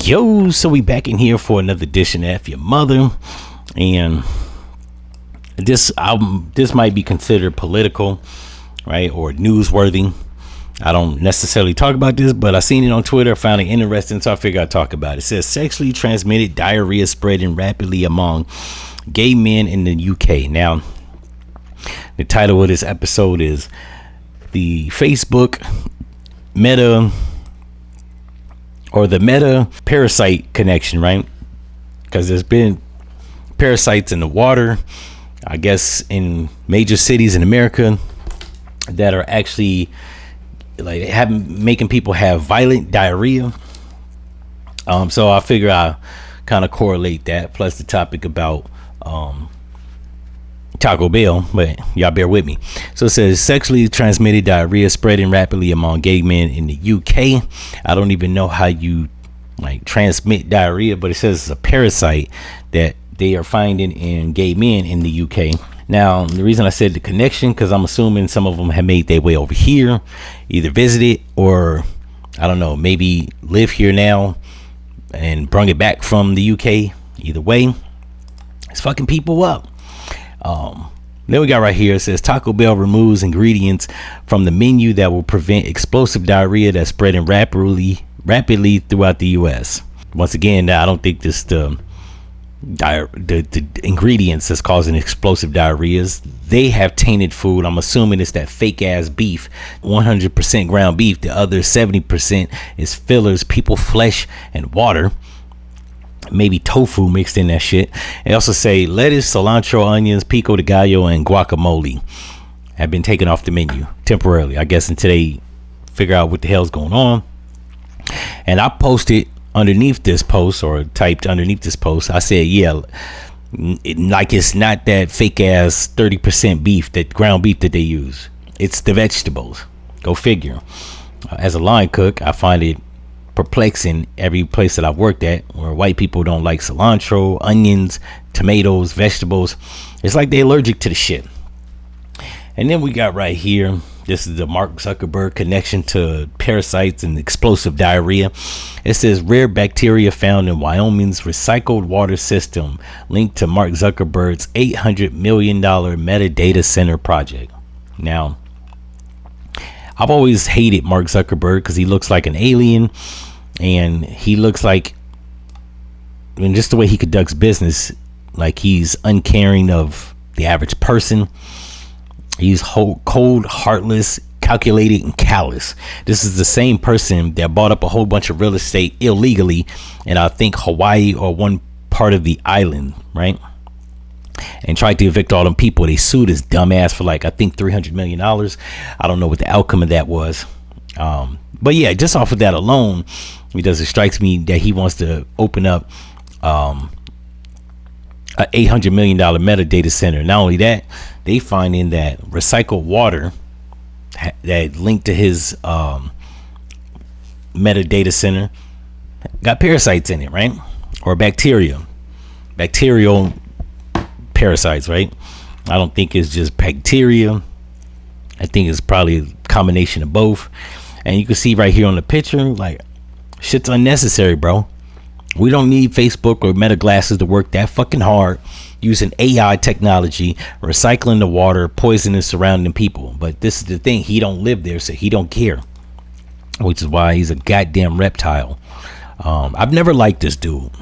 Yo, so we back in here for another edition of F-ya-Motha, and this album, this might be considered political, right, or newsworthy. I don't necessarily talk about this, but I seen it on Twitter, found it interesting, so I figured I'd talk about it. It says sexually transmitted diarrhea spreading rapidly among gay men in the UK. Now, the title of this episode is the Facebook Meta or the Meta parasite connection, right? Because there's been parasites in the water, I guess, in major cities in America that are actually like making people have violent diarrhea. So I figure I'll kind of correlate that, plus the topic about Taco Bell, but y'all bear with me. So it says sexually transmitted diarrhea spreading rapidly among gay men in the UK. I don't even know how you like transmit diarrhea, but it says it's a parasite that they are finding in gay men in the UK. Now, the reason I said the connection, because I'm assuming some of them have made their way over here, either visited or, I don't know, maybe live here now and brung it back from the UK. Either way, it's fucking people up. Then we got right here, it says Taco Bell removes ingredients from the menu that will prevent explosive diarrhea that's spreading rapidly throughout the US. Once again, I don't think this the ingredients that's causing explosive diarrheas. They have tainted food. I'm assuming it's that fake ass beef, 100% ground beef. The other 70% is fillers, people flesh, and water. Maybe tofu mixed in that shit. They also say lettuce, cilantro, onions, pico de gallo, and guacamole have been taken off the menu temporarily, I guess, until they figure out what the hell's going on. And I posted underneath this post, or typed underneath this post, I said, yeah, like it's not that fake ass 30% beef, that ground beef that they use. It's the vegetables. Go figure. As a line cook, I find it perplexing every place that I've worked at where white people don't like cilantro, onions, tomatoes, vegetables. It's like they're allergic to the shit. And then we got right here, this is the Mark Zuckerberg connection to parasites and explosive diarrhea. It says rare bacteria found in Wyoming's recycled water system linked to Mark Zuckerberg's $800 million metadata center project. Now, I've always hated Mark Zuckerberg because he looks like an alien, and he looks like, I mean, just the way he conducts business, like he's uncaring of the average person. He's cold, heartless, calculated, and callous. This is the same person that bought up a whole bunch of real estate illegally in, I think, Hawaii or one part of the island, right? And tried to evict all them people. They sued his dumb ass for like, I think, $300 million. I don't know what the outcome of that was. But yeah, just off of that alone, because it strikes me that he wants to open up a $800 million metadata center. Not only that, they finding that recycled water that linked to his metadata center got parasites in it, right? Or bacterial parasites, right? I don't think it's just bacteria. I think it's probably a combination of both. And you can see right here on the picture, like, shit's unnecessary, bro. We don't need Facebook or Meta glasses to work that fucking hard using AI technology, recycling the water, poisoning surrounding people. But this is the thing, he don't live there, so he don't care, which is why he's a goddamn reptile. I've never liked this dude.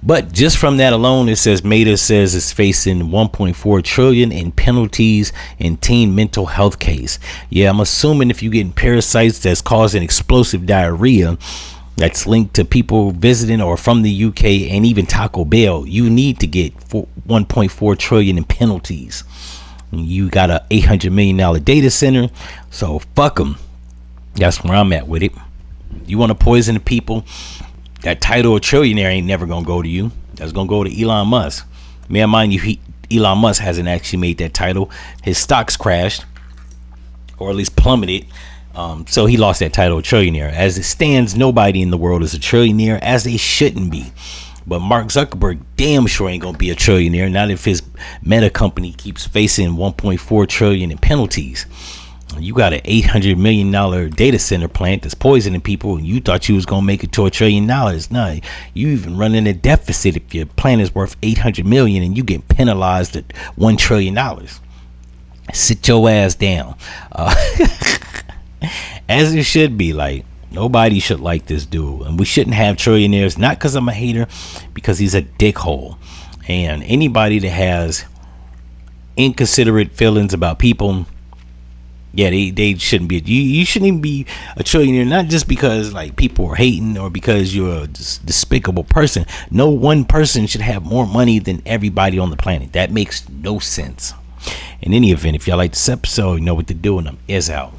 But just from that alone, it says Meta says it's facing 1.4 trillion in penalties in teen mental health case. Yeah, I'm assuming if you're getting parasites that's causing explosive diarrhea that's linked to people visiting or from the UK and even Taco Bell, you need to get 1.4 trillion in penalties. You got a $800 million data center, so fuck them. That's where I'm at with it. You want to poison the people? That title of trillionaire ain't never gonna go to you. That's gonna go to Elon Musk. Man, mind you, Elon Musk hasn't actually made that title. His stocks crashed, or at least plummeted. So he lost that title of trillionaire. As it stands, nobody in the world is a trillionaire, as they shouldn't be. But Mark Zuckerberg damn sure ain't gonna be a trillionaire, not if his Meta company keeps facing 1.4 trillion in penalties. You got an $800 million data center plant that's poisoning people, and you thought you was gonna make it to $1 trillion. No, you even running a deficit if your plant is worth 800 million and you get penalized at $1 trillion. Sit your ass down. As it should be. Like, nobody should like this dude, and we shouldn't have trillionaires. Not because I'm a hater, because he's a dickhole. And anybody that has inconsiderate feelings about people, yeah, they shouldn't be. You shouldn't even be a trillionaire, not just because like people are hating or because you're a despicable person. No one person should have more money than everybody on the planet. That makes no sense. In any event, if y'all like this episode, you know what to do, and I'm is out.